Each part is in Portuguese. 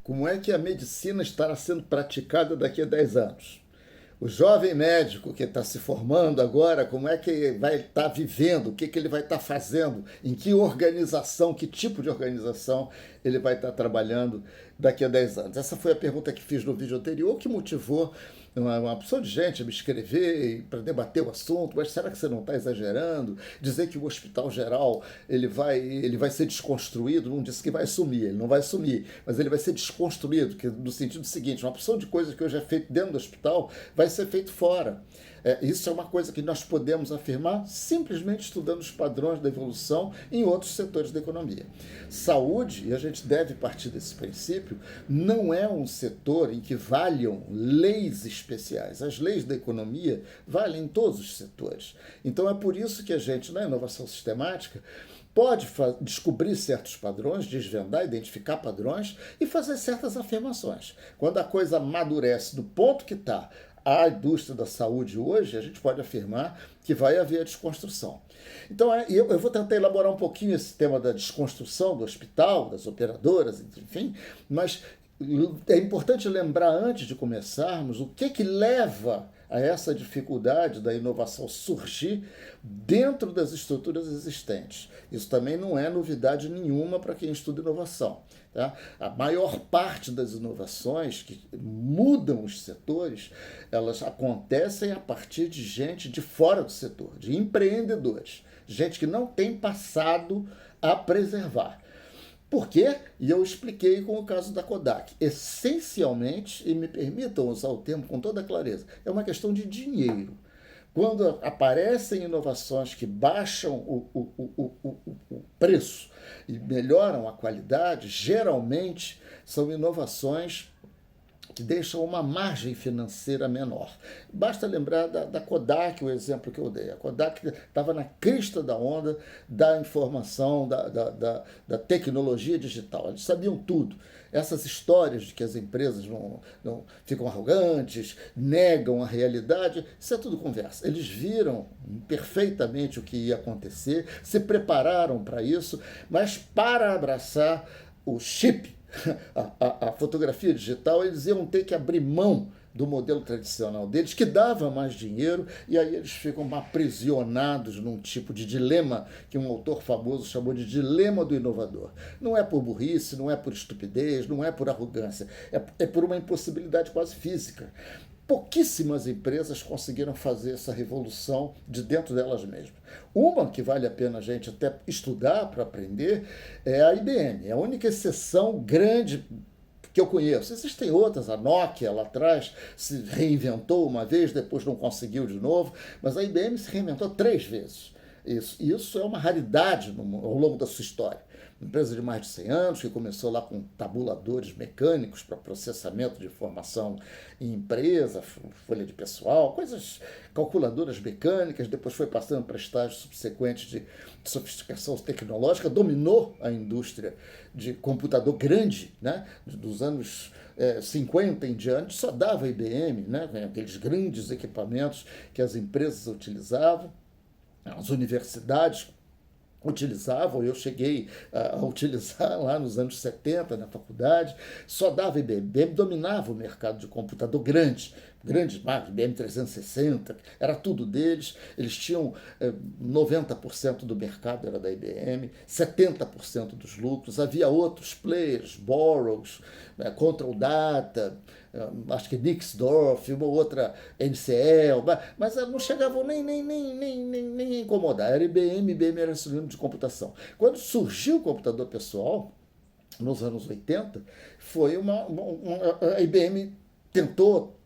como é que a medicina estará sendo praticada daqui a 10 anos? O jovem médico que está se formando agora, como é que vai estar vivendo, o que ele vai estar fazendo, em que organização, que tipo de organização ele vai estar trabalhando daqui a 10 anos? Essa foi a pergunta que fiz no vídeo anterior, que motivou uma opção de gente a me escrever para debater o assunto. Mas será que você não está exagerando? Dizer que o hospital geral ele vai ser desconstruído, não disse que vai sumir, ele não vai sumir, mas ele vai ser desconstruído, que, no sentido seguinte, uma opção de coisas que hoje é feito dentro do hospital vai ser feito fora. Isso é uma coisa que nós podemos afirmar simplesmente estudando os padrões da evolução em outros setores da economia. Saúde, e a gente deve partir desse princípio, não é um setor em que valham leis especiais. As leis da economia valem em todos os setores. Então é por isso que a gente, na inovação sistemática, pode descobrir certos padrões, desvendar, identificar padrões e fazer certas afirmações. Quando a coisa amadurece do ponto que está a indústria da saúde hoje, a gente pode afirmar que vai haver a desconstrução. Então, eu vou tentar elaborar um pouquinho esse tema da desconstrução do hospital, das operadoras, enfim, mas é importante lembrar, antes de começarmos, o que leva a essa dificuldade da inovação surgir dentro das estruturas existentes. Isso também não é novidade nenhuma para quem estuda inovação. Tá? A maior parte das inovações que mudam os setores, elas acontecem a partir de gente de fora do setor, de empreendedores, gente que não tem passado a preservar. Por quê? E eu expliquei com o caso da Kodak. Essencialmente, e me permitam usar o termo com toda clareza, é uma questão de dinheiro. Quando aparecem inovações que baixam o preço e melhoram a qualidade, geralmente são inovações que deixam uma margem financeira menor. Basta lembrar da Kodak, o exemplo que eu dei. A Kodak estava na crista da onda da informação, da tecnologia digital. Eles sabiam tudo. Essas histórias de que as empresas não ficam arrogantes, negam a realidade, isso é tudo conversa. Eles viram perfeitamente o que ia acontecer, se prepararam para isso, mas para abraçar o chip, a fotografia digital, eles iam ter que abrir mão do modelo tradicional deles, que dava mais dinheiro, e aí eles ficam aprisionados num tipo de dilema que um autor famoso chamou de dilema do inovador. Não é por burrice, não é por estupidez, não é por arrogância, é por uma impossibilidade quase física. Pouquíssimas empresas conseguiram fazer essa revolução de dentro delas mesmas. Uma que vale a pena a gente até estudar para aprender é a IBM. É a única exceção grande que eu conheço. Existem outras, a Nokia lá atrás se reinventou uma vez, depois não conseguiu de novo, mas a IBM se reinventou 3 vezes. Isso é uma raridade ao longo da sua história. Uma empresa de mais de 100 anos, que começou lá com tabuladores mecânicos para processamento de informação em empresa, folha de pessoal, coisas, calculadoras mecânicas, depois foi passando para estágios subsequentes de sofisticação tecnológica, dominou a indústria de computador grande, né, dos anos 50 em diante, só dava IBM, né, aqueles grandes equipamentos que as empresas utilizavam, as universidades utilizavam, eu cheguei a utilizar lá nos anos 70 na faculdade, só dava IBM. IBM dominava o mercado de computador grande marcas, IBM 360, era tudo deles. Eles tinham 90% do mercado era da IBM, 70% dos lucros. Havia outros players, Burroughs, Control Data, acho que Nixdorf, uma outra NCL, mas não chegavam nem a incomodar. Era IBM era sinônimo de computação. Quando surgiu o computador pessoal, nos anos 80, foi a IBM tentou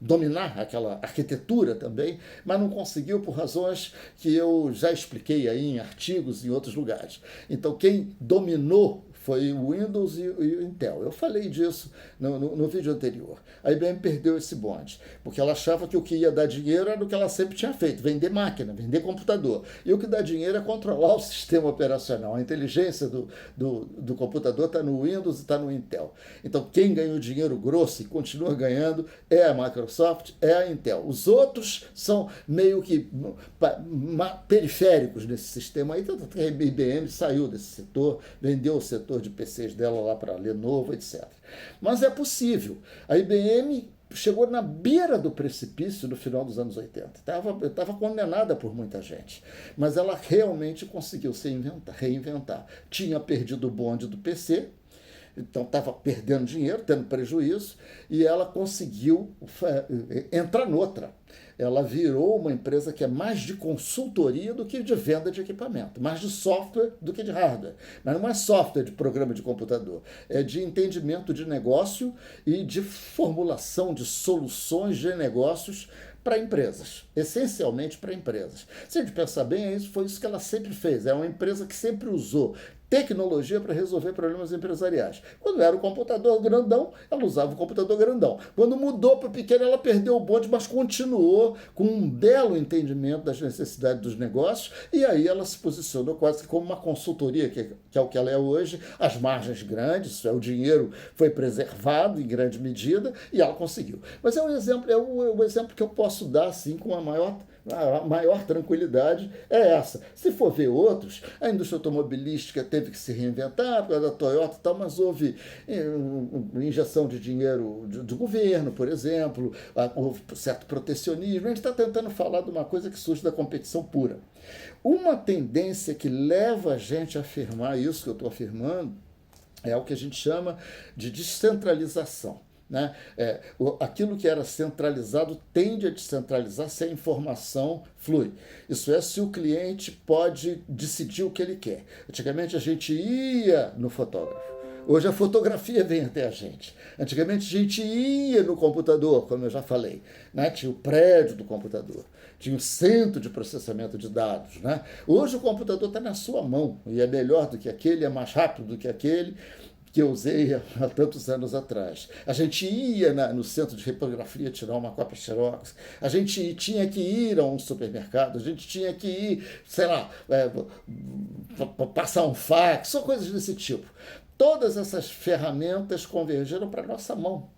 dominar aquela arquitetura também, mas não conseguiu por razões que eu já expliquei aí em artigos em outros lugares. Então, quem dominou foi o Windows e o Intel. Eu falei disso no vídeo anterior. A IBM perdeu esse bonde, porque ela achava que o que ia dar dinheiro era o que ela sempre tinha feito, vender máquina, vender computador. E o que dá dinheiro é controlar o sistema operacional. A inteligência do computador está no Windows e está no Intel. Então, quem ganhou dinheiro grosso e continua ganhando é a Microsoft, é a Intel. Os outros são meio que periféricos nesse sistema. Aí, tanto que a IBM saiu desse setor, vendeu o setor setor de PCs dela lá para Lenovo, etc. Mas é possível. A IBM chegou na beira do precipício no final dos anos 80. Estava condenada por muita gente. Mas ela realmente conseguiu se reinventar. Tinha perdido o bonde do PC, então estava perdendo dinheiro, tendo prejuízo, e ela conseguiu entrar noutra. Ela virou uma empresa que é mais de consultoria do que de venda de equipamento, mais de software do que de hardware. Mas não é software de programa de computador, é de entendimento de negócio e de formulação de soluções de negócios para empresas, essencialmente para empresas. Se a gente pensar bem, foi isso que ela sempre fez. É uma empresa que sempre usou tecnologia para resolver problemas empresariais. Quando era o computador grandão, ela usava o computador grandão. Quando mudou para o pequeno, ela perdeu o bonde, mas continuou com um belo entendimento das necessidades dos negócios, e aí ela se posicionou quase como uma consultoria, que é o que ela é hoje, as margens grandes, o dinheiro foi preservado em grande medida, e ela conseguiu. Mas é o exemplo que eu posso dar assim com a maior tranquilidade é essa. Se for ver outros, a indústria automobilística teve que se reinventar por causa da Toyota e tal, mas houve injeção de dinheiro do governo, por exemplo, houve certo protecionismo. A gente está tentando falar de uma coisa que surge da competição pura. Uma tendência que leva a gente a afirmar isso que eu estou afirmando é o que a gente chama de descentralização. Né? Aquilo que era centralizado tende a descentralizar se a informação flui. Isso é, se o cliente pode decidir o que ele quer. Antigamente a gente ia no fotógrafo. Hoje a fotografia vem até a gente. Antigamente a gente ia no computador, como eu já falei. Né? Tinha o prédio do computador. Tinha o centro de processamento de dados. Né? Hoje o computador está na sua mão. E é melhor do que aquele, é mais rápido do que aquele que eu usei há tantos anos atrás. A gente ia no centro de reprografia tirar uma cópia xerox, a gente tinha que ir a um supermercado, a gente tinha que ir, sei lá, passar um fax, são coisas desse tipo. Todas essas ferramentas convergeram para a nossa mão.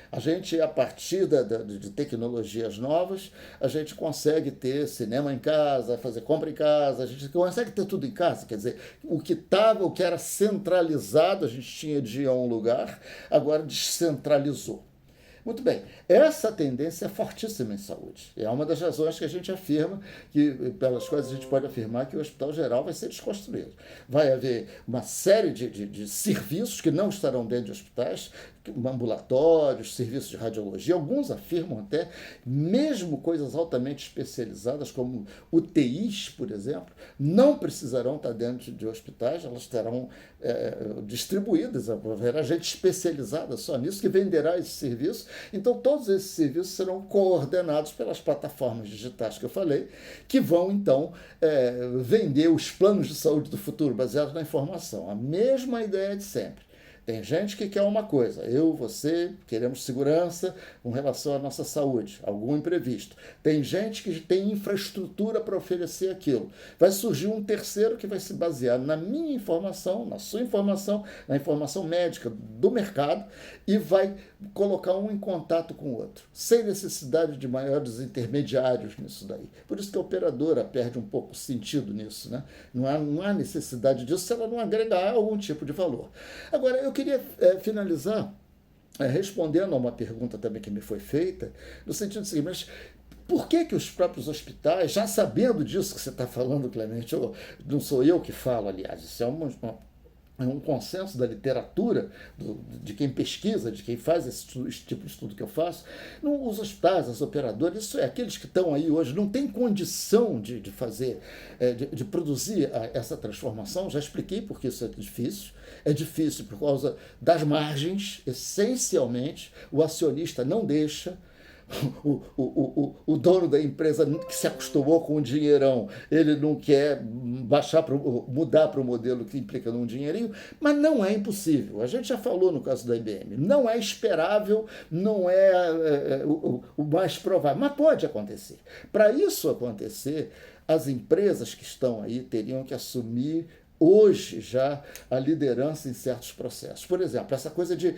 A gente, a partir de tecnologias novas, a gente consegue ter cinema em casa, fazer compra em casa, a gente consegue ter tudo em casa. Quer dizer, o que era centralizado, a gente tinha de ir a um lugar, agora descentralizou. Muito bem, essa tendência é fortíssima em saúde. É uma das razões que a gente afirma, pelas quais a gente pode afirmar que o Hospital Geral vai ser desconstruído. Vai haver uma série de serviços que não estarão dentro de hospitais, ambulatórios, serviços de radiologia, alguns afirmam até, mesmo coisas altamente especializadas, como UTIs, por exemplo, não precisarão estar dentro de hospitais, elas estarão distribuídas, haverá gente especializada só nisso, que venderá esse serviço. Então, todos esses serviços serão coordenados pelas plataformas digitais que eu falei, que vão, então, vender os planos de saúde do futuro, baseados na informação. A mesma ideia de sempre. Tem gente que quer uma coisa, eu, você, queremos segurança com relação à nossa saúde, algum imprevisto. Tem gente que tem infraestrutura para oferecer aquilo. Vai surgir um terceiro que vai se basear na minha informação, na sua informação, na informação médica do mercado e vai colocar um em contato com o outro, sem necessidade de maiores intermediários nisso daí. Por isso que a operadora perde um pouco o sentido nisso, né? Não há necessidade disso se ela não agregar algum tipo de valor. Agora, eu queria finalizar respondendo a uma pergunta também que me foi feita, no sentido seguinte, mas por que os próprios hospitais, já sabendo disso que você está falando, Clemente, não sou eu que falo, aliás, isso é um consenso da literatura, de quem pesquisa, de quem faz esse tipo de estudo que eu faço, os hospitais, as operadoras, isso é, aqueles que estão aí hoje não têm condição de fazer, de produzir essa transformação. Já expliquei porque isso é difícil por causa das margens, essencialmente, o acionista não deixa. O dono da empresa que se acostumou com o dinheirão, ele não quer mudar para o modelo que implica num dinheirinho, mas não é impossível. A gente já falou no caso da IBM, não é esperável, não é o mais provável, mas pode acontecer. Para isso acontecer, as empresas que estão aí teriam que assumir hoje já a liderança em certos processos. Por exemplo, essa coisa de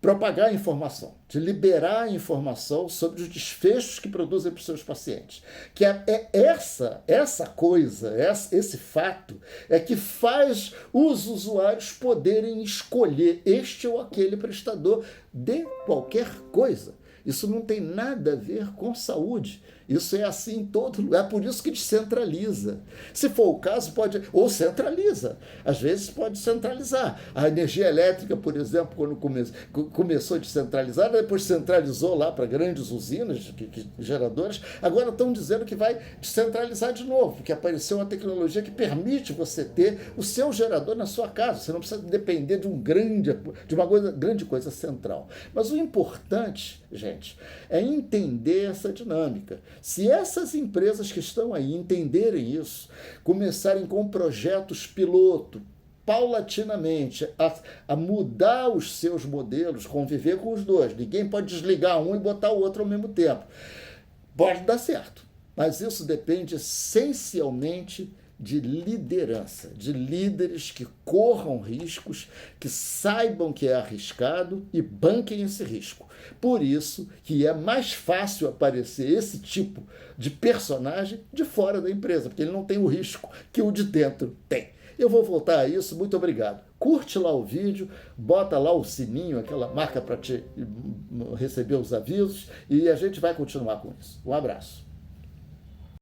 propagar a informação, de liberar a informação sobre os desfechos que produzem para os seus pacientes. Que essa coisa, esse fato, é que faz os usuários poderem escolher este ou aquele prestador de qualquer coisa. Isso não tem nada a ver com saúde. Isso é assim em todo lugar. É por isso que descentraliza. Se for o caso, pode... Ou centraliza. Às vezes pode centralizar. A energia elétrica, por exemplo, quando começou a descentralizar, depois centralizou lá para grandes usinas, geradoras. Agora estão dizendo que vai descentralizar de novo, porque apareceu uma tecnologia que permite você ter o seu gerador na sua casa. Você não precisa depender de uma grande coisa central. Mas o importante, gente, é entender essa dinâmica. Se essas empresas que estão aí entenderem isso, começarem com projetos piloto, paulatinamente, a mudar os seus modelos, conviver com os dois. Ninguém pode desligar um e botar o outro ao mesmo tempo. Pode dar certo, mas isso depende essencialmente de liderança, de líderes que corram riscos, que saibam que é arriscado e banquem esse risco. Por isso que é mais fácil aparecer esse tipo de personagem de fora da empresa, porque ele não tem o risco que o de dentro tem. Eu vou voltar a isso, muito obrigado. Curte lá o vídeo, bota lá o sininho, aquela marca para te receber os avisos, e a gente vai continuar com isso. Um abraço.